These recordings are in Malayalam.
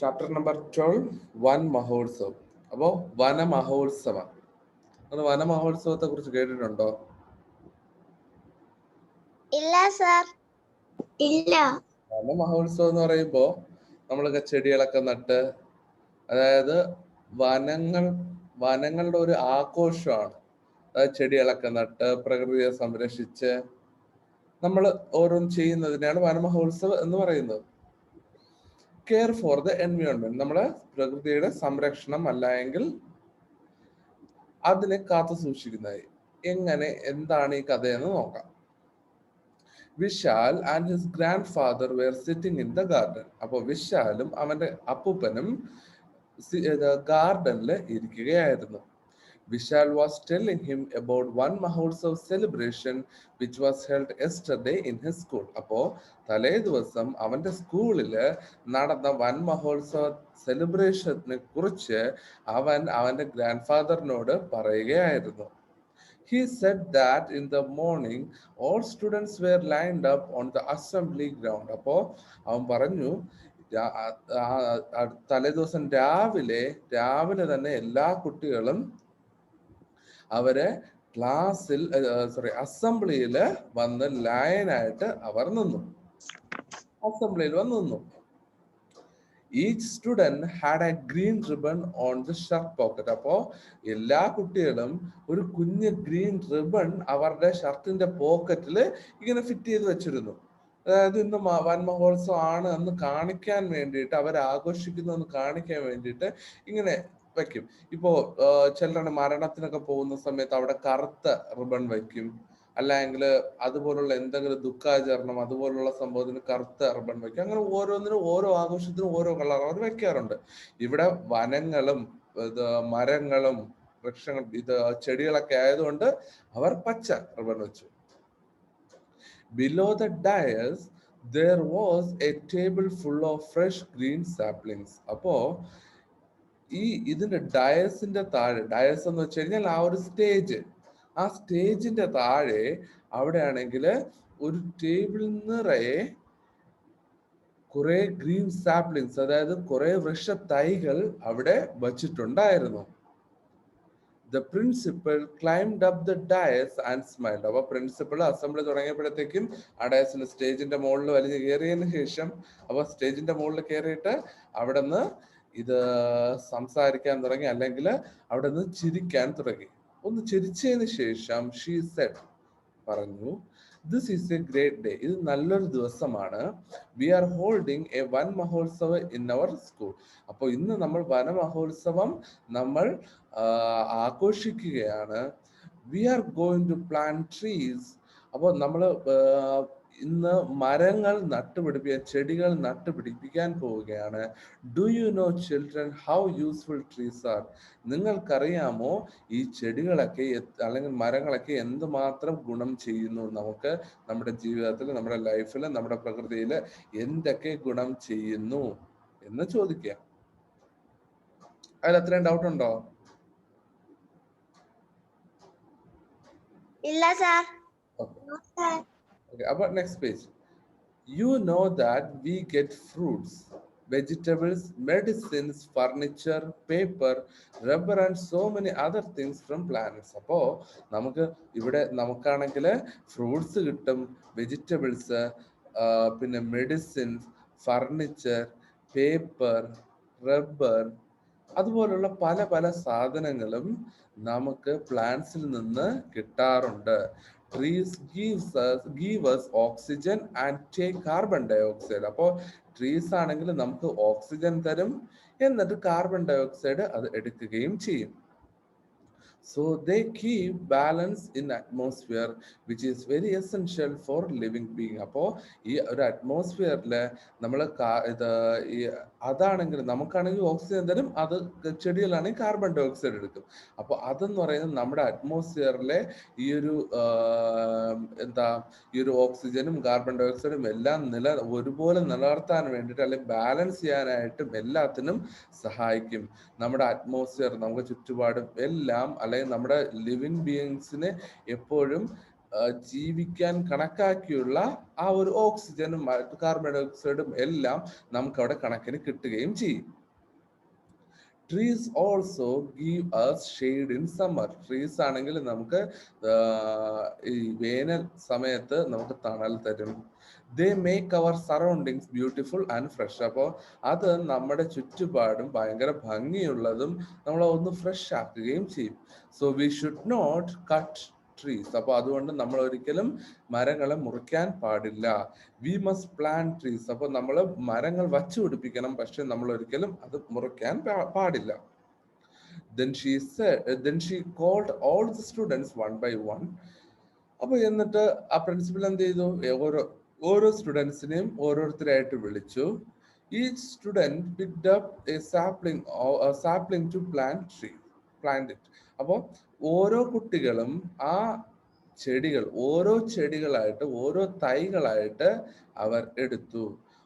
ചാപ്റ്റർ നമ്പർ 12 വൻ മഹോത്സവം. അപ്പോൾ വനമഹോത്സവം, അത് വനമഹോത്സവത്തെ കുറിച്ച് കേട്ടിട്ടുണ്ടോ? ഇല്ല സർ, ഇല്ല. വനമഹോത്സവം എന്ന് പറയുമ്പോൾ നമ്മളൊക്കെ ചെടികളൊക്കെ നട്ട്, അതായത് വനങ്ങളുടെ ഒരു ആഘോഷമാണ്. അതായത് ചെടികളൊക്കെ നട്ട് പ്രകൃതിയെ സംരക്ഷിച്ച് നമ്മൾ ഓരോന്ന് ചെയ്യുന്നതിനാണ് വനമഹോത്സവം എന്ന് പറയുന്നത്. കെയർ ഫോർ ദ എൻവയോൺമെന്റ്, നമ്മുടെ പ്രകൃതിയുടെ സംരക്ഷണം അല്ലെങ്കിൽ അതിനെ കാത്തു സൂക്ഷിക്കുന്നത്. എന്താണ് ഈ കഥയെന്ന് നോക്കാം. Vishal and his grandfather were sitting in the garden. അപ്പോൾ വിശാലും അവന്റെ അപ്പൂപ്പനും ഗാർഡനിൽ ഇരിക്കുകയായിരുന്നു. Vishal was telling him about one Mahotsav celebration which was held yesterday in his school. അപ്പോൾ തലേ ദിവസം അവന്റെ സ്കൂളില് നടന്ന വൻ മഹോത്സവ സെലിബ്രേഷനെ കുറിച്ച് അവന്റെ ഗ്രാൻഡ് ഫാദറിനോട് പറയുകയായിരുന്നു. He said that in the morning all students were lined up on the assembly ground. അപ്പോൾ അവൻ പറഞ്ഞു തലേ ദിവസം രാവിലെ തന്നെ എല്ലാ കുട്ടികളും അവരെ ക്ലാസ്സിൽ അസംബ്ലിയിൽ വന്ന് ലൈനായിട്ട് അവർ നിന്നു. അസംബ്ലിയിൽ വന്ന് നിന്നു. Each student had A green ribbon on the shirt pocket. അപ്പോ എല്ലാ കുട്ടികളും ഒരു കുഞ്ഞ് ഗ്രീൻ റിബൺ അവരുടെ ഷർട്ടിന്റെ പോക്കറ്റിൽ ഇങ്ങനെ ഫിറ്റ് ചെയ്ത് വെച്ചിരുന്നു. അതായത് ഇന്ന് വൻ മഹോത്സവം ആണ് എന്ന് കാണിക്കാൻ വേണ്ടിയിട്ട്, അവർ ആഘോഷിക്കുന്നു എന്ന് കാണിക്കാൻ വേണ്ടിയിട്ട് ഇങ്ങനെ വെക്കും. ഇപ്പോ ചിലരുടെ മരണത്തിനൊക്കെ പോകുന്ന സമയത്ത് അവിടെ കറുത്ത റിബൺ വയ്ക്കും, അല്ലെങ്കിൽ അതുപോലുള്ള എന്തെങ്കിലും ദുഃഖാചരണം അതുപോലുള്ള സംഭവത്തിന് കറുത്ത റിബൺ വയ്ക്കും. അങ്ങനെ ഓരോന്നിനും ഓരോ ആഘോഷത്തിനും ഓരോ കളർ അവർ വെക്കാറുണ്ട്. ഇവിടെ വനങ്ങളും മരങ്ങളും വൃക്ഷങ്ങളും ചെടികളൊക്കെ ആയതുകൊണ്ട് അവർ പച്ച റിബൺ വെച്ചു. Below the dais there was a table full of fresh green saplings. അപ്പോ ഇതിന്റെ ഡയസിന്റെ താഴെ, ഡയസ് എന്ന് വെച്ച് കഴിഞ്ഞാൽ ആ ഒരു സ്റ്റേജ്, ആ സ്റ്റേജിന്റെ താഴെ അവിടെ ആണെങ്കിൽ ഒരു ടേബിൾ നിറയെ കുറെ ഗ്രീൻ സാപ്ലിങ്സ്, അതായത് കുറെ വൃക്ഷ തൈകൾ അവിടെ വച്ചിട്ടുണ്ടായിരുന്നു. The principal climbed up the dais and smiled. അപ്പൊ പ്രിൻസിപ്പൾ അസംബ്ലി തുടങ്ങിയപ്പോഴത്തേക്കും ആ ഡയസിന്റെ സ്റ്റേജിന്റെ മുകളിൽ വലിഞ്ഞ് കയറിയതിനു ശേഷം, അപ്പൊ സ്റ്റേജിന്റെ മുകളിൽ കയറിയിട്ട് അവിടെ നിന്ന് ഇത് സംസാരിക്കാൻ തുടങ്ങി, അല്ലെങ്കിൽ അവിടെ നിന്ന് ചിരിക്കാൻ തുടങ്ങി. ഒന്ന് ചിരിച്ചതിന് ശേഷം ഷീ സെഡ്, പറഞ്ഞു, this is A great day. ഇത് നല്ലൊരു ദിവസമാണ്. വി ആർ ഹോൾഡിംഗ് എ വൻ മഹോത്സവ ഇൻ അവർ സ്കൂൾ. അപ്പോൾ ഇന്ന് നമ്മൾ വനമഹോത്സവം നമ്മൾ ആഘോഷിക്കുകയാണ്. We are going to plant trees. അപ്പോൾ നമ്മൾ ഇന്ന് മരങ്ങൾ നട്ടുപിടിപ്പിക്കാൻ, ചെടികൾ നട്ടുപിടിപ്പിക്കാൻ പോവുകയാണ്. Do you know children how useful trees are? നിങ്ങൾക്കറിയാമോ ഈ ചെടികളൊക്കെ അല്ലെങ്കിൽ മരങ്ങളൊക്കെ എന്തുമാത്രം ഗുണം ചെയ്യുന്നു? നമുക്ക് നമ്മുടെ ജീവിതത്തിൽ, നമ്മുടെ ലൈഫിൽ, നമ്മുടെ പ്രകൃതിയിൽ എന്തൊക്കെ ഗുണം ചെയ്യുന്നു എന്ന് ചോദിക്കുക. അതിൽ അത്രയും ഡൗട്ട് ഉണ്ടോ? ഇല്ല sir. Okay, about next page. You know that we get fruits, vegetables, medicines, furniture, paper, rubber and so many other things from plants. അപ്പോൾ നമുക്കാണെങ്കിൽ ഫ്രൂട്ട്സ് കിട്ടും, വെജിറ്റബിൾസ്, പിന്നെ മെഡിസിൻസ്, ഫർണിച്ചർ, പേപ്പർ, റബ്ബർ, അതുപോലുള്ള പല പല സാധനങ്ങളും നമുക്ക് പ്ലാന്റ്സിൽ നിന്ന് കിട്ടാറുണ്ട്. Trees give us oxygen and take carbon dioxide. അപ്പോൾ ട്രീസ് ആണെങ്കിൽ നമുക്ക് ഓക്സിജൻ തരും, എന്നിട്ട് കാർബൺ ഡയോക്സൈഡ് അത് എടുക്കുകയും ചെയ്യും. So they keep balance in atmosphere which is very essential for living being. അപ്പോൾ ഈ ഒരു അറ്റ്മോസ്ഫിയറിൽ നമ്മൾ അതാണെങ്കിൽ നമുക്കാണെങ്കിൽ ഓക്സിജൻ തരും, അത് ചെടികളാണെങ്കിൽ കാർബൺ ഡൈ ഓക്സൈഡ് എടുക്കും. അപ്പോൾ അതെന്ന് പറയുന്നത് നമ്മുടെ അറ്റ്മോസ്ഫിയറിലെ ഈ ഒരു ഈ ഒരു ഓക്സിജനും കാർബൺ ഡൈ ഓക്സൈഡും എല്ലാം ഒരുപോലെ നിലനിർത്താൻ വേണ്ടിയിട്ട്, അല്ലെങ്കിൽ ബാലൻസ് ചെയ്യാനായിട്ടും എല്ലാത്തിനും സഹായിക്കും. നമ്മുടെ അറ്റ്മോസ്ഫിയർ, നമുക്ക് ചുറ്റുപാടും എല്ലാം, അല്ലെങ്കിൽ നമ്മുടെ ലിവിങ് ബീയിങ്സിന് എപ്പോഴും ജീവിക്കാൻ കണക്കാക്കിയുള്ള ആ ഒരു ഓക്സിജനും കാർബൺ ഡൈ ഓക്സൈഡും എല്ലാം നമുക്ക് അവിടെ കണക്കിന് കിട്ടുകയും ചെയ്യും. Trees also give us shade in summer. Trees ആണെങ്കിൽ നമുക്ക് ഈ വേനൽ സമയത്ത് നമുക്ക് തണൽ തരും. They make our surroundings beautiful and fresh. അപ്പോൾ അത് നമ്മുടെ ചുറ്റുപാടും ഭയങ്കര ഭംഗിയുള്ളതും നമ്മളെ ഒന്ന് ഫ്രഷ് ആക്കുകയും ചെയ്യും. So we should not cut trees. അപ്പോൾ അതുകൊണ്ട് നമ്മൾ ഒരിക്കലും മരങ്ങളെ മുറിക്കാൻ പാടില്ല. We must plant trees. അപ്പോൾ നമ്മൾ മരങ്ങൾ വച്ചു പിടിപ്പിക്കണം, പക്ഷെ നമ്മൾ ഒരിക്കലും അത് മുറിക്കാൻ പാടില്ല. Then she called all the students one by one. അപ്പൊ എന്നിട്ട് ആ പ്രിൻസിപ്പൽ എന്ത് ചെയ്തു? ഓരോ സ്റ്റുഡൻസിനെയും ഓരോരുത്തരായിട്ട് വിളിച്ചു. Each student picked up a sapling to plant it. അപ്പോൾ ഓരോ കുട്ടികളും ആ ചെടികൾ ഓരോ ചെടികളായിട്ട് ഓരോ തൈകളായിട്ട് അവർ എടുത്തു.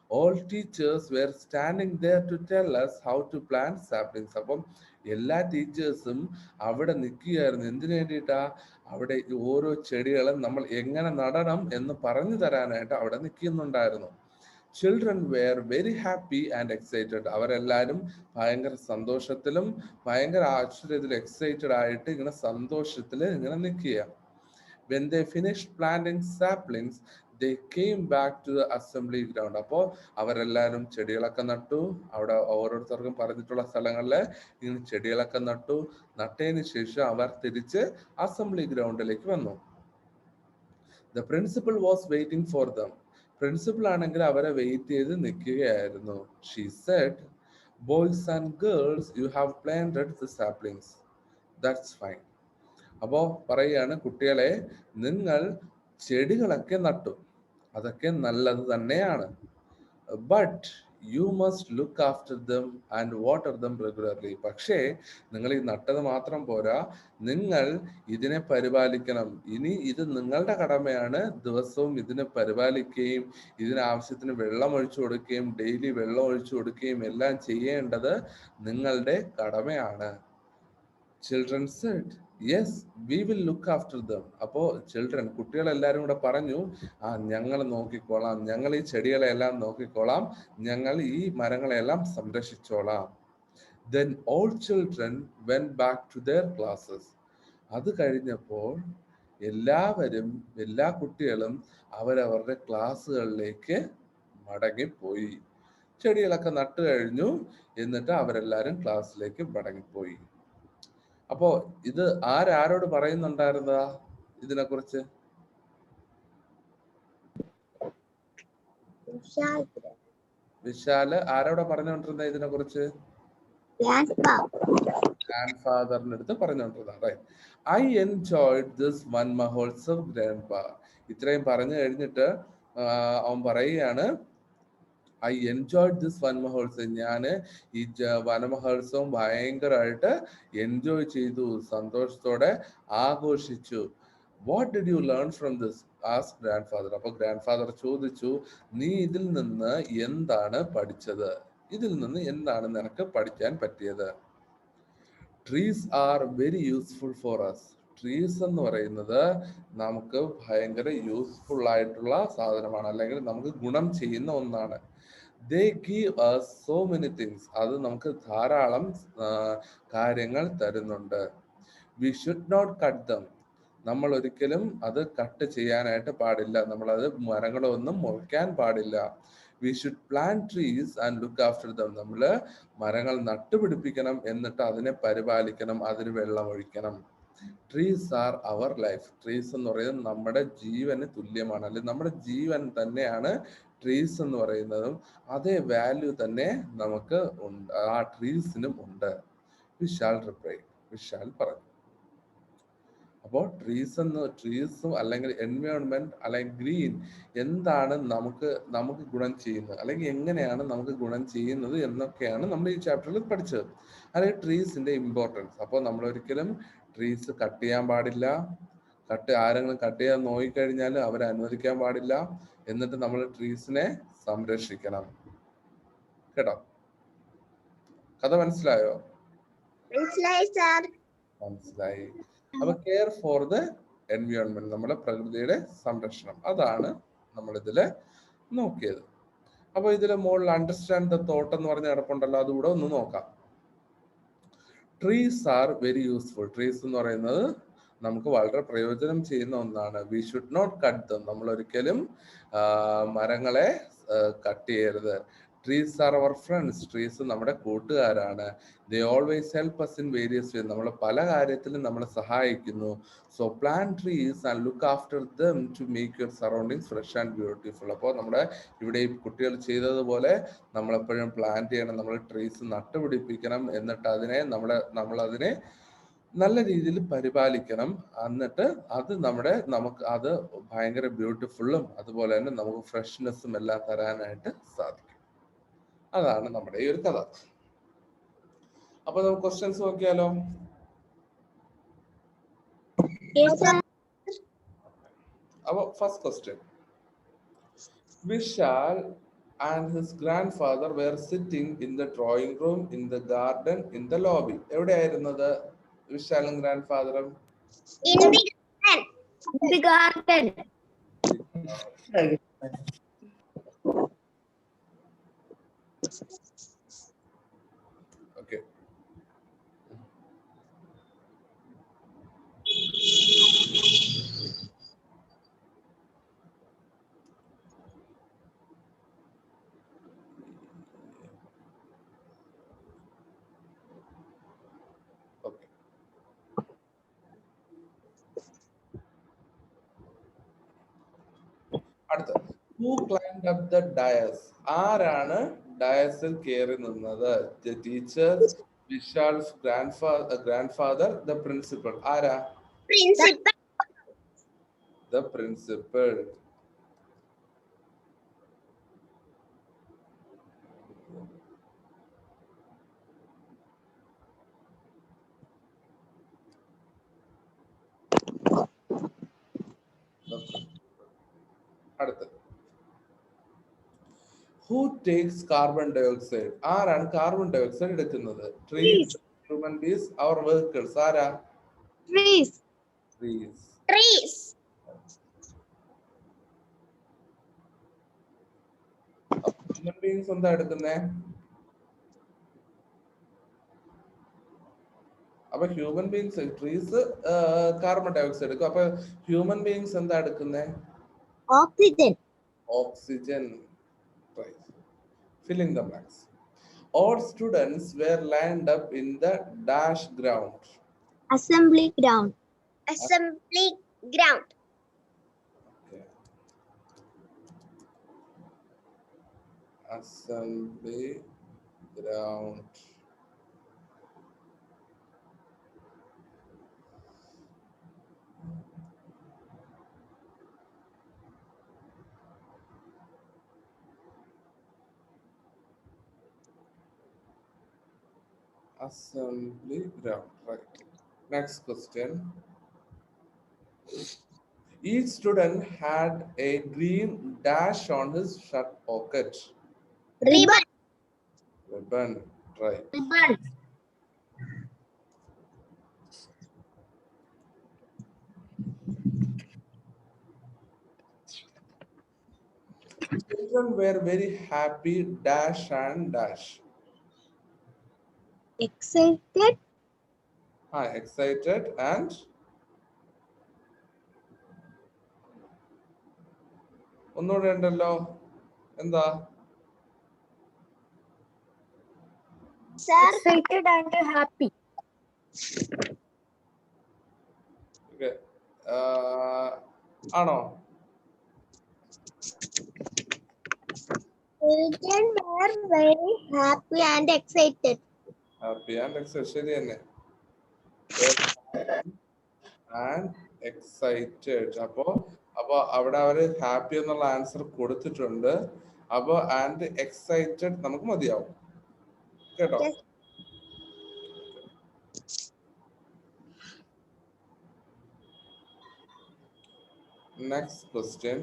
All teachers were standing there to tell us how to plant saplings. അപ്പം എല്ലാ ടീച്ചേഴ്സും അവിടെ നിൽക്കുകയായിരുന്നു. എന്തിനു വേണ്ടിയിട്ടാ? അവിടെ ഓരോ ചെടികളും നമ്മൾ എങ്ങനെ നടണം എന്ന് പറഞ്ഞു തരാനായിട്ട് അവിടെ നിൽക്കുന്നുണ്ടായിരുന്നു. Children were very happy and excited. അവരെല്ലാവരും ഭയങ്കര സന്തോഷത്തിലും ഭയങ്കര ആശ്ചര്യത്തിലും എക്സൈറ്റഡ് ആയിട്ട് ഇങ്ങനെ സന്തോഷത്തിൽ ഇങ്ങനെ നിൽക്കുക. When they finished planting saplings, they came back to the assembly ground. അപ്പോൾ അവരെല്ലാവരും ചെടികളൊക്കെ നട്ടു. അവിടെ ഓരോരുത്തർക്കും പറഞ്ഞിട്ടുള്ള സ്ഥലങ്ങളിൽ ഇങ്ങനെ ചെടികളൊക്കെ നട്ടതിന് ശേഷം അവർ തിരിച്ച് അസംബ്ലി ഗ്രൗണ്ടിലേക്ക് വന്നു. The principal was waiting for them. Principal ആണെങ്കിൽ അവരെ വെയിറ്റ് ചെയ്ത് നിൽക്കുകയായിരുന്നു. She said, boys and girls, you have planted the saplings. That's fine. അപ്പോ പറയുകയാണ്, കുട്ടികളെ, നിങ്ങൾ ചെടികളൊക്കെ നട്ടു, അതൊക്കെ നല്ലത് തന്നെയാണ്. But you must look after them and water dum regularly. പക്ഷേ നിങ്ങൾ ഈ നട്ടത് മാത്രം പോരാ, നിങ്ങൾ ഇതിനെ പരിപാലിക്കണം. ഇനി ഇത് നിങ്ങളുടെ കടമയാണ്. ദിവസവും ഇതിനെ പരിപാലിക്കുകയും ഇതിന് ആവശ്യത്തിന് വെള്ളം ഒഴിച്ചു കൊടുക്കുകയും ഡെയിലി വെള്ളം ഒഴിച്ചു കൊടുക്കുകയും എല്ലാം ചെയ്യേണ്ടത് നിങ്ങളുടെ കടമയാണ്. Children said, yes we will look after them. അപ്പോൾ കുട്ടികളെല്ലാവരും കൂടെ പറഞ്ഞു, ഞങ്ങൾ നോക്കിക്കോളാം, ഞങ്ങൾ ഈ ചെടികളെല്ലാം നോക്കിക്കോളാം, ഞങ്ങൾ ഈ മരങ്ങളെല്ലാം സംരക്ഷിച്ചോളാം. Then all children went back to their classes. അത് കഴിഞ്ഞപ്പോൾ എല്ലാ കുട്ടികളും അവരവരുടെ ക്ലാസ്സുകളിലേക്ക് മടങ്ങിപ്പോയി. ചെടികളൊക്കെ നട്ടു കഴിഞ്ഞു, എന്നിട്ട് അവരെല്ലാരും ക്ലാസ്സിലേക്ക് മടങ്ങിപ്പോയി. അപ്പോ ഇത് ആരോട് പറയുന്നുണ്ടായിരുന്നതാ ഇതിനെ കുറിച്ച്? വിശാല് ആരോടാ പറഞ്ഞുകൊണ്ടിരുന്ന ഇതിനെ കുറിച്ച്? ഗ്രാൻഡ് ഫാദറിന്റെ അടുത്ത് പറഞ്ഞുകൊണ്ടിരുന്ന. ഐ എൻജോയ്ഡ് ദിസ് വൻ മഹോത്സവ് ഗ്രാൻഡ് ഫാ. ഇത്രയും പറഞ്ഞു കഴിഞ്ഞിട്ട് അവൻ പറയുകയാണ്, ഐ എൻജോയ്ഡ് ദിസ് വനമഹോത്സവം. ഞാൻ ഈ വനമഹോത്സവം ഭയങ്കരമായിട്ട് എൻജോയ് ചെയ്തു, സന്തോഷത്തോടെ ആഘോഷിച്ചു. What did you learn from this? Asked grand father. അപ്പൊ ഗ്രാൻഡ് ഫാദർ ചോദിച്ചു, നീ ഇതിൽ നിന്ന് എന്താണ് പഠിച്ചത്? ഇതിൽ നിന്ന് എന്താണ് നിനക്ക് പഠിക്കാൻ പറ്റിയത്? Trees are very useful for us. Trees എന്ന് പറയുന്നത് നമുക്ക് ഭയങ്കര യൂസ്ഫുൾ ആയിട്ടുള്ള സാധനമാണ്, അല്ലെങ്കിൽ നമുക്ക് ഗുണം ചെയ്യുന്ന ഒന്നാണ്. They give us so many things. അത് നമുക്ക് ധാരാളം കാര്യങ്ങൾ തരുന്നുണ്ട്. We should not cut them. നമ്മൾ ഒരിക്കലും അത് കട്ട് ചെയ്യാനായിട്ട് പാടില്ല. നമ്മളത് മരങ്ങളൊന്നും മുറിക്കാൻ പാടില്ല. We should plant trees and look after them. നമ്മൾ മരങ്ങൾ നട്ടുപിടിപ്പിക്കണം, എന്നിട്ട് അതിനെ പരിപാലിക്കണം, അതിന് വെള്ളം ഒഴിക്കണം. Trees are our life. Trees എന്ന് പറയുന്നത് നമ്മുടെ ജീവന് തുല്യമാണ്, അല്ലെങ്കിൽ നമ്മുടെ ജീവൻ തന്നെയാണ് ട്രീസ് എന്ന് പറയുന്നതും. അതേ വാല്യൂ തന്നെ നമുക്ക് ഉണ്ട്, ആ ട്രീസിനും ഉണ്ട്. വിശാൽ പറഞ്ഞു. അപ്പോൾ ട്രീസും അല്ലെങ്കിൽ എൻവയോൺമെന്റ് അല്ലെങ്കിൽ ഗ്രീൻ എന്താണ് നമുക്ക് ഗുണം ചെയ്യുന്നത്, അല്ലെങ്കിൽ എങ്ങനെയാണ് നമുക്ക് ഗുണം ചെയ്യുന്നത് എന്നൊക്കെയാണ് നമ്മൾ ഈ ചാപ്റ്ററിൽ പഠിച്ചത്, അല്ലെങ്കിൽ ട്രീസിന്റെ ഇമ്പോർട്ടൻസ്. അപ്പോൾ നമ്മൾ ഒരിക്കലും ട്രീസ് കട്ട് ചെയ്യാൻ പാടില്ല. ആരെങ്കിലും കട്ട് ചെയ്യാൻ നോക്കിക്കഴിഞ്ഞാൽ അവരെ അനുവദിക്കാൻ പാടില്ല. എന്നിട്ട് നമ്മൾ ട്രീസിനെ സംരക്ഷിക്കണം. കേട്ടോ? കഥ മനസ്സിലായോ? മനസ്സിലായി. അപ്പൊ കെയർ ഫോർ ദ എൻവയോൺമെന്റ്, നമ്മുടെ പ്രകൃതിയുടെ സംരക്ഷണം. അതാണ് നമ്മൾ ഇതില് നോക്കിയത്. അപ്പൊ ഇതിലെ മുകളിൽ അണ്ടർസ്റ്റാൻഡ് ദ തോട്ട് എന്ന് പറഞ്ഞ കിടപ്പുണ്ടല്ലോ, അതുകൂടെ ഒന്ന് നോക്കാം. Trees are very useful. Trees എന്ന് പറയുന്നത് നമുക്ക് വളരെ പ്രയോജനം ചെയ്യുന്ന ഒന്നാണ്. We should not cut them. നമ്മൾ ഒരിക്കലും മരങ്ങളെ കട്ട് ചെയ്യരുത്. Trees are our friends. Trees നമ്മുടെ കൂട്ടുകാരാണ്. They always help us in various way. നമ്മളെ പല കാര്യത്തിലും നമ്മളെ സഹായിക്കുന്നു. So plant trees and look after them to make your surroundings fresh and beautiful. അപ്പോൾ നമ്മുടെ ഇവിടെ ഈ കുട്ടികൾ ചെയ്തതുപോലെ നമ്മളെപ്പോഴും പ്ലാൻ ചെയ്യണം. നമ്മൾ ട്രീസ് നട്ടുപിടിപ്പിക്കണം. എന്നിട്ട് നമ്മളതിനെ നല്ല രീതിയിൽ പരിപാലിക്കണം. എന്നിട്ട് അത് നമുക്ക് അത് ഭയങ്കര ബ്യൂട്ടിഫുള്ളും അതുപോലെ തന്നെ നമുക്ക് ഫ്രഷ്നെസ്സും എല്ലാം തരാനായിട്ട് സാധിക്കും. അതാണ് നമ്മുടെ ഈ ഒരു കഥ. അപ്പൊ നമുക്ക് ക്വസ്റ്റ്യൻസ് നോക്കിയാലോ? അപ്പൊ first question. Vishal and his grandfather were sitting in the drawing room, in the garden, in the lobby. എവിടെയായിരുന്നത് വിശാലും ഗ്രാൻഡ്ഫാദറും? In the garden. Okay. അടുത്ത, who climbed up the dais? ആരാണ് ഡയസിൽ കയറി നിന്നത്? The teacher, വിശാൽസ് grandfather, the principal. ആരാ? Principal. The principal. അടുത്ത, who takes carbon dioxide? ആരാണ് കാർബൺ ഡയോക്സൈഡ് എടുക്കുന്നത്? Trees, human beings, or vehicles? ആരാ? Trees. Trees. Trees. Human beings എന്താ എടുക്കുന്നേ? അപ്പൊ human beings, trees carbon dioxide എടുക്കും. അപ്പൊ ഹ്യൂമൻ ബീങ്സ് എന്താ എടുക്കുന്നേ? Oxygen. Oxygen. Right. Filling the blanks. All students were lined up in the dash ground. Assembly ground. Assembly ground. Okay. Assembly ground. Assembly ground. Right. Next question. Each student had a green dash on his shirt pocket. Ribbon. Ribbon. Right. Ribbon. Children were very happy dash and dash. Excited. Excited and ഒന്നുകൂടെ ഉണ്ടല്ലോ, എന്താ? Excited and happy. Okay. ആണോ? Children were very happy and excited. Happy and excited. ശരി തന്നെ. And excited. അപ്പൊ അവിടെ അവര് ഹാപ്പി എന്നുള്ള ആൻസർ കൊടുത്തിട്ടുണ്ട്. അപ്പൊ ആൻഡ് എക്സൈറ്റഡ് നമുക്ക് മതിയാവും കേട്ടോ. Next question.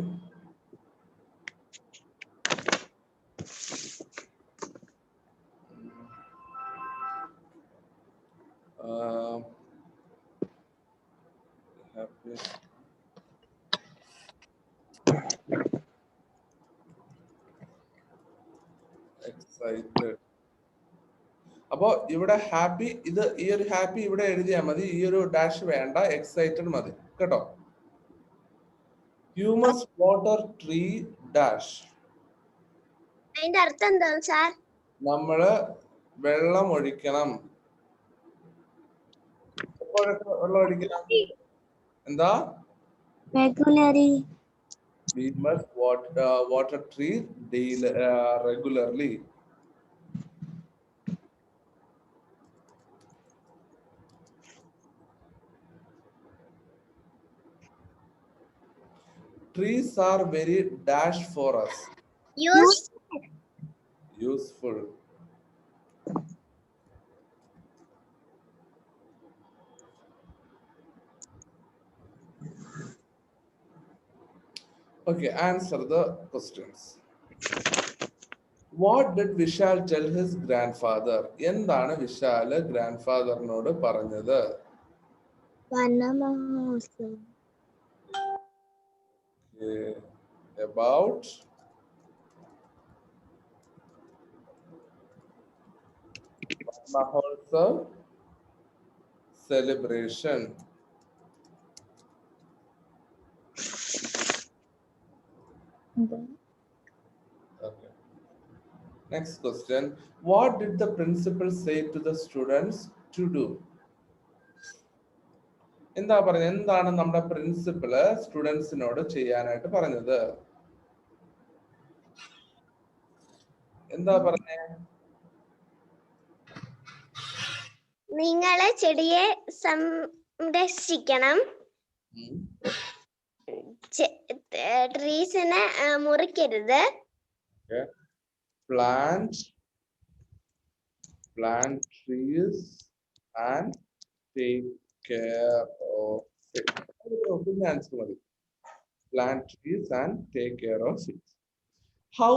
Happy. excited. അപ്പോ ഇവിടെ ഹാപ്പി, ഇത് ഈ ഒരു ഹാപ്പി ഇവിടെ എഴുതിയാൽ മതി, ഈ ഒരു ഡാഷ് വേണ്ട, എക്സൈറ്റഡ് മതി കേട്ടോ. You must water tree dash. അതിന്റെ അർത്ഥം എന്താണ് സാർ? നമ്മള് വെള്ളം ഒഴിക്കണം. എപ്പോഴൊക്കെ വെള്ളം ഒഴിക്കണം? എന്താ? റെഗുലറി. We must water tree daily, regularly. Trees are very dash for us. Useful. Okay, answer the questions. What did Vishal tell his grandfather? എന്താണ് വിശാല് ഗ്രാൻഡ്ഫാദറിനോട് പറഞ്ഞത്? About Mahotsav celebration. Okay. Next question. What did the principal say to the students to do? എന്താ പറഞ്ഞത്? എന്താണ് നമ്മുടെ പ്രിൻസിപ്പല് സ്റ്റുഡൻസിനോട് ചെയ്യാനായിട്ട് പറഞ്ഞത്? എന്താ പറഞ്ഞേ? നിങ്ങളെ ചെടിയെ സംരക്ഷിക്കണം, ട്രീസിനെ മുറിക്കരുത്. Plant trees and take care of it. Plant trees and take care of it. How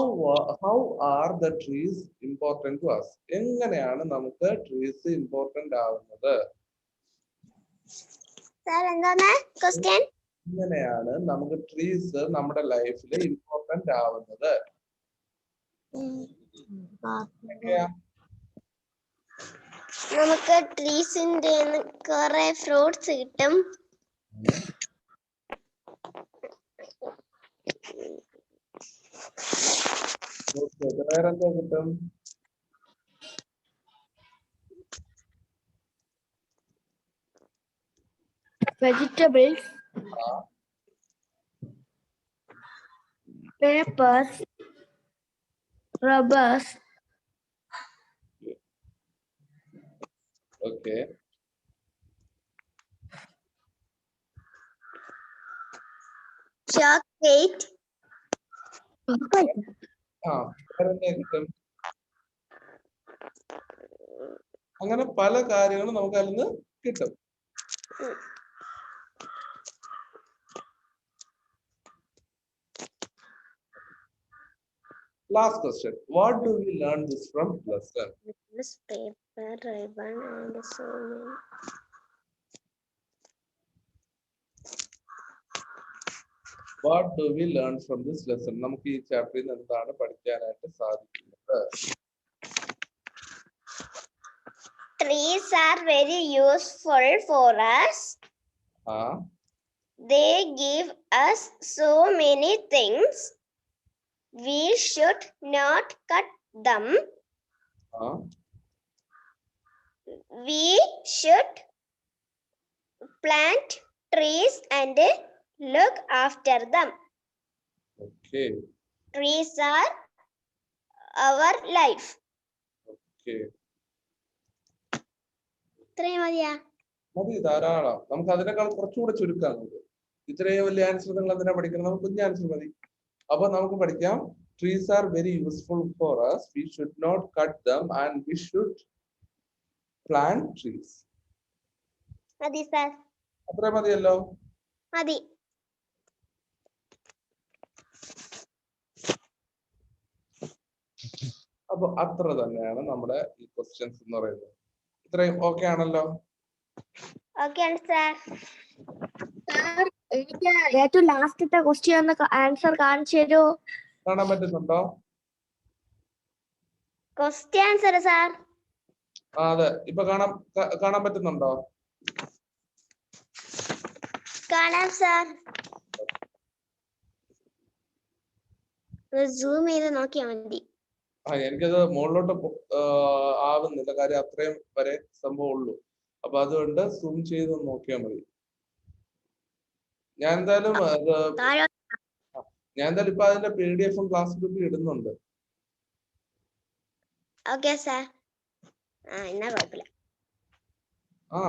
are the trees important to us? എങ്ങനെയാണ് നമുക്ക് ട്രീസ് ഇമ്പോർട്ടന്റ് ആവുന്നത്? എങ്ങനെയാണ് നമുക്ക് ട്രീസ് നമ്മുടെ ലൈഫിൽ ഇമ്പോർട്ടന്റ് ആവുന്നത്? നമുക്ക് ട്രീസിന്റെ കുറെ ഫ്രൂട്ട്സ് കിട്ടും. വേറെന്താ കിട്ടും? Vegetables, papers, rubbers. Okay. Chocolate. വേറെന്താ കിട്ടും? അങ്ങനെ പല കാര്യങ്ങളും നമുക്ക് അതിൽ നിന്ന് കിട്ടും. Last question. What do we learn this from lesson? This paper, ribbon, and so many. What do we learn from this lesson? നമുക്ക് ഈ ചാപ്റ്ററിൽ നിന്ന് എന്താണ് പഠിക്കാനായിട്ട് സാധിക്കുന്നത്? Trees are very useful for us. They give us so many things. We should not cut them. We should plant trees and look after them. Okay. Trees are our life. Okay. ഇത്രയും മതിയാ? മതി, ധാരാളം. നമുക്ക് അതിനേക്കാൾ കുറച്ചുകൂടെ ചുരുക്കാം. നമുക്ക് ഇത്രയും വലിയ ആൻസർ നിങ്ങൾ എന്തിനാ പഠിക്കണം? നമുക്ക് കുഞ്ഞ ആൻസർ മതി. അപ്പൊ നമുക്ക് പഠിക്കാം. Trees are very useful for us. We should not cut them and we should plant trees. മതി സർ. അത്ര മതിയല്ലോ? മതി. അപ്പൊ അത്ര തന്നെയാണ് നമ്മുടെ ഈ ക്വസ്റ്റ്യൻസ് എന്ന് പറയുന്നത്. ഇത്രയും ഓക്കെ ആണല്ലോ? ഓക്കെ ആണ് സർ. എനിക്ക് ഏറ്റവും ലാസ്റ്റത്തെ ക്വസ്റ്റ്യൻ ആൻസർ കാണിച്ചു തരുമോ? കാണാൻ പറ്റുന്നുണ്ടോ? Question answer sir. അതെ, ഇപ്പൊ കാണാൻ പറ്റുന്നുണ്ടോ? കാണാം സാർ. സൂം ചെയ്ത് നോക്കിയാ മതി. എനിക്കത് മുകളിലോട്ട് ആവുന്നില്ല, കാര്യം അത്രയും വരെ സംഭവം ഉള്ളൂ. അപ്പൊ അതുകൊണ്ട് സൂം ചെയ്ത് നോക്കിയാൽ മതി. ഞാൻ എന്തായാലും ഇപ്പൊ അതിന്റെ PDF ക്ലാസ് ഗ്രൂപ്പിൽ ഇടുന്നുണ്ട്. Okay sir. എന്നാ കുഴപ്പമില്ല.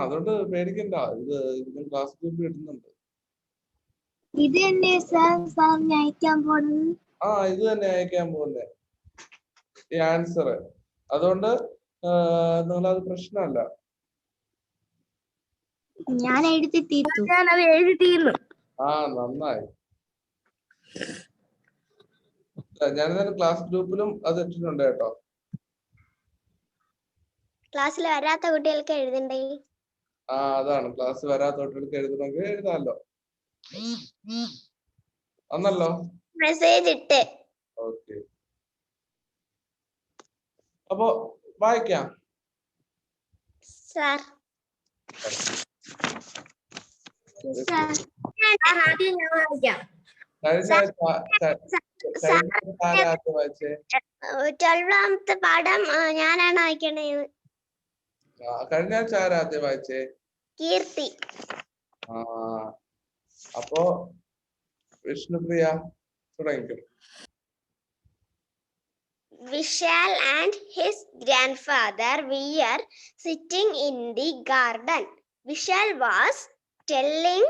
അതുകൊണ്ട് പേടിക്കണ്ട, ഇത് ക്ലാസ് ഗ്രൂപ്പിൽ ഇടുന്നുണ്ട്. ഇത് തന്നെ സാറിന് അയക്കാൻ പോകുന്നത്. ഇത് തന്നെ അയക്കാൻ പോകുന്നേ ഈ ആൻസർ. അതുകൊണ്ട് നിങ്ങളത് പ്രശ്നമല്ല. ഞാൻ എഴുതി തീർത്തു. ഞാനത് എഴുതി തീർന്നു. നന്നായി. ഞാനെന്തായാലും ക്ലാസ് ഗ്രൂപ്പിലും അത് ഇട്ടിട്ടുണ്ട് കേട്ടോ. ക്ലാസ്സിൽ വരാത്ത കുട്ടികൾക്ക് എഴുതണ്ടേ? അതാണ്, ക്ലാസ് വരാത്ത കുട്ടികൾക്ക് എഴുതണമെങ്കിൽ എഴുതാമല്ലോ. അന്നല്ലോ മെസ്സേജ് ഇട്ട്. ഓക്കെ, അപ്പോ വായിക്കാം സാർ. വായിച്ചേ. 12ാമത്തെ പാഠം ഞാനാണ് വായിക്കണേന്ന്. കഴിഞ്ഞ ആഴ്ച ആരാദ്യം വായിച്ചേ? കീർത്തി. അപ്പോ Vishnupriya തുടങ്ങിക്കും. Vishal and his grandfather were sitting in the garden. Vishal was telling